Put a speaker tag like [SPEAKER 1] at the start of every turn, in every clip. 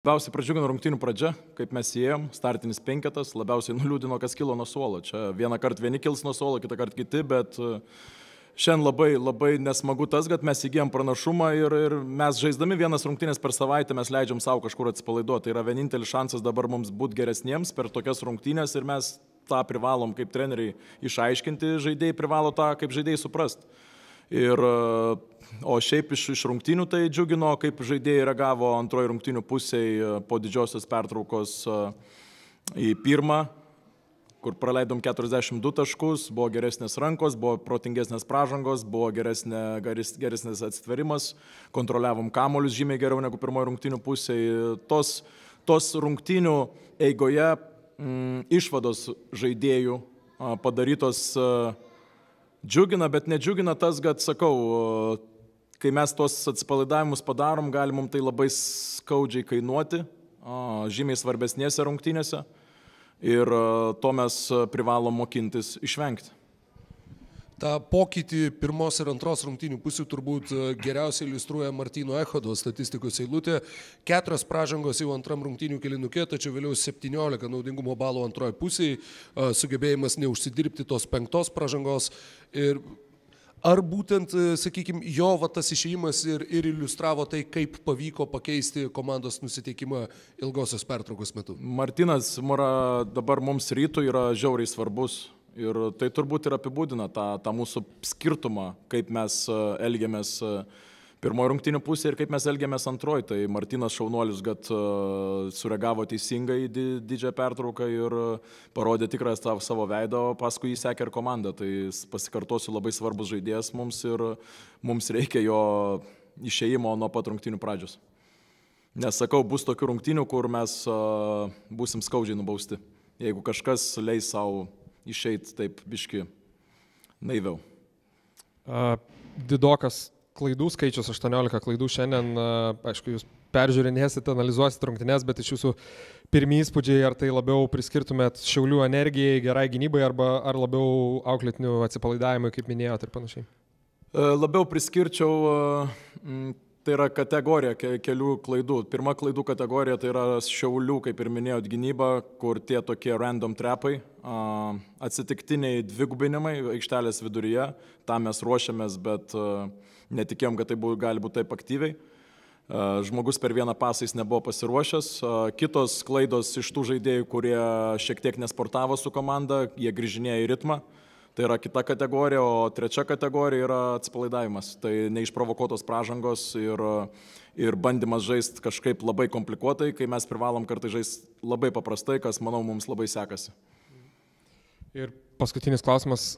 [SPEAKER 1] Labiausiai pradžiugino rungtynių pradžia, kaip mes įėjom, startinis penketas, labiausiai nuliūdino, kas kilo nuo suolo. Čia vieną kartą vieni kils nuo suolo, kitą kartą kiti, bet šiandien labai nesmagu tas, kad mes įgijom pranašumą ir mes žaisdami vienas rungtynės per savaitę mes leidžiam savo kažkur atsipalaiduoti. Tai yra vienintelis šansas dabar mums būti geresniems per tokias rungtynės ir mes tą privalom kaip treneriai išaiškinti, žaidėjai privalo tą kaip žaidėjai suprasti. O šiaip iš rungtynių tai džiugino, kaip žaidėjai reagavo antroji rungtynių pusėje po didžiosios pertraukos į pirmą, kur praleidom 42 taškus, buvo geresnės rankos, buvo protingesnės pražangos, buvo geresnės atsitverimas, kontroliavom kamuolius žymiai geriau negu pirmoji rungtynių pusėje. Tos rungtynių eigoje išvados žaidėjų padarytos džiugina, bet nedžiugina tas, kad, sakau, kai mes tos atsipalaidavimus padarom, gali mums tai labai skaudžiai kainuoti, žymiai svarbesnėse rungtynėse ir to mes privalom mokintis išvengti.
[SPEAKER 2] Ta pokytį pirmos ir antros rungtynių pusių turbūt geriausiai iliustruoja Martyno Echodo statistikos eilutė. 4 pražangos jau antram rungtynių kėlinuke, tačiau vėliau 17 naudingumo balų antroje pusėje, sugebėjimas neužsidirbti tos 5 pražangos. Ir ar būtent, sakykime, jo tas išėjimas ir iliustravo tai, kaip pavyko pakeisti komandos nusiteikimą ilgosios pertraukos metu?
[SPEAKER 1] Martynas dabar mums rytų yra žiauriai svarbus. Ir tai turbūt ir apibūdina tą mūsų skirtumą, kaip mes elgiamės pirmoji rungtynių pusė ir kaip mes elgiamės antroji. Tai Martynas šaunuolis, kad sureagavo teisingai į didžiąją pertrauką ir parodė tikrą savo veidą, o paskui jį sekė ir komanda. Tai pasikartosiu, labai svarbus žaidėjas mums ir mums reikia jo išėjimo nuo pat rungtynių pradžios. Nes sakau, bus tokių rungtynių, kur mes būsim skaudžiai nubausti, jeigu kažkas leis savo išeit taip biški naiviau.
[SPEAKER 3] Didokas klaidų skaičius, 18 klaidų šiandien, aišku, jūs peržiūrinėsit, analizuosit rungtynes, bet iš jūsų pirmi įspūdžiai, ar tai labiau priskirtumėt Šiaulių energijai, gerai gynybai, ar labiau auklėtinių atsipalaidavimui, kaip minėjot ir panašiai?
[SPEAKER 1] Labiau priskirčiau, tai yra kategorija kelių klaidų. Pirma klaidų kategorija tai yra Šiaulių, kaip ir minėjot, gynyba, kur tie tokie random trepai, atsitiktiniai dvigubinimai aikštelės viduryje. Tam mes ruošiamės, bet netikėjom, kad tai gali būti taip aktyviai. Žmogus per vieną pasą jis nebuvo pasiruošęs. Kitos klaidos iš tų žaidėjų, kurie šiek tiek nesportavo su komanda, jie grįžinėja į ritmą. Tai yra kita kategorija, o trečia kategorija yra atsipalaidavimas. Tai neišprovokuotos pražangos ir bandymas žaisti kažkaip labai komplikuotai, kai mes privalom kartais žaisti labai paprastai, kas, manau, mums labai sekasi.
[SPEAKER 3] Ir paskutinis klausimas.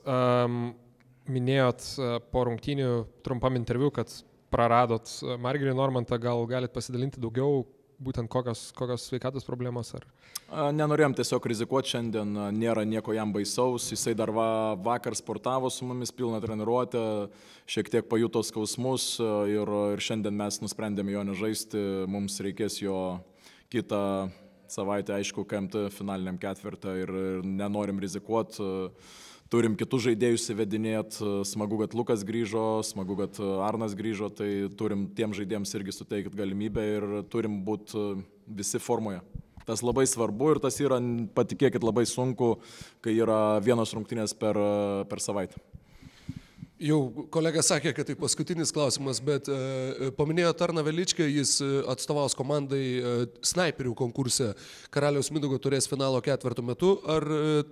[SPEAKER 3] Minėjot po rungtynių trumpam interviu, kad praradot Margirį Normantą, gal galit pasidalinti daugiau, būtent kokios sveikatos problemos?
[SPEAKER 1] Nenorėjom tiesiog rizikuoti šiandien, nėra nieko jam baisaus, jisai dar vakar sportavo su mumis pilną treniruotę, šiek tiek pajuto skausmus ir šiandien mes nusprendėme jo nežaisti, mums reikės jo kitą savaitę, aišku, KMT finaliniam ketvirtą ir nenorim rizikuoti. Turim kitus žaidėjus įvedinėti, smagu, kad Lukas grįžo, smagu, kad Arnas grįžo, tai turim tiem žaidėjams irgi suteikti galimybę ir turim būti visi formoje. Tas labai svarbu ir tas yra, patikėkit, labai sunku, kai yra vienos rungtynės per savaitę.
[SPEAKER 2] Jau kolega sakė, kad tai paskutinis klausimas, bet paminėjo Arną Veličką, jis atstovaus komandai snaiperių konkurse Karaliaus Mindaugo taurės finalo ketvirto metu. Ar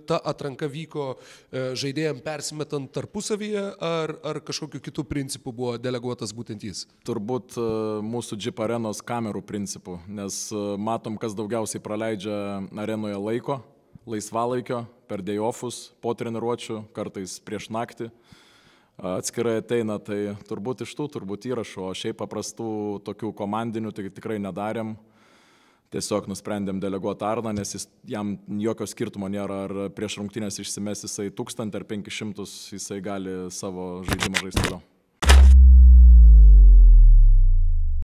[SPEAKER 2] ta atranka vyko žaidėjams persimetant tarpusavyje, ar kažkokiu kitų principų buvo deleguotas būtent jis?
[SPEAKER 1] Turbūt mūsų Jeep arenos kamerų principų, nes matom, kas daugiausiai praleidžia arenoje laiko, laisvalaikio, per day-offus, po treniruočių, kartais prieš naktį. Atskirai ateina, tai turbūt iš tų įrašų, o šiaip paprastų tokių komandinių tai tikrai nedarėm. Tiesiog nusprendėm deleguoti Arną, nes jam jokio skirtumo nėra, ar prieš rungtynės išsimes jisai 1000 ar 500, jisai gali savo žaidimą žaisti toliau.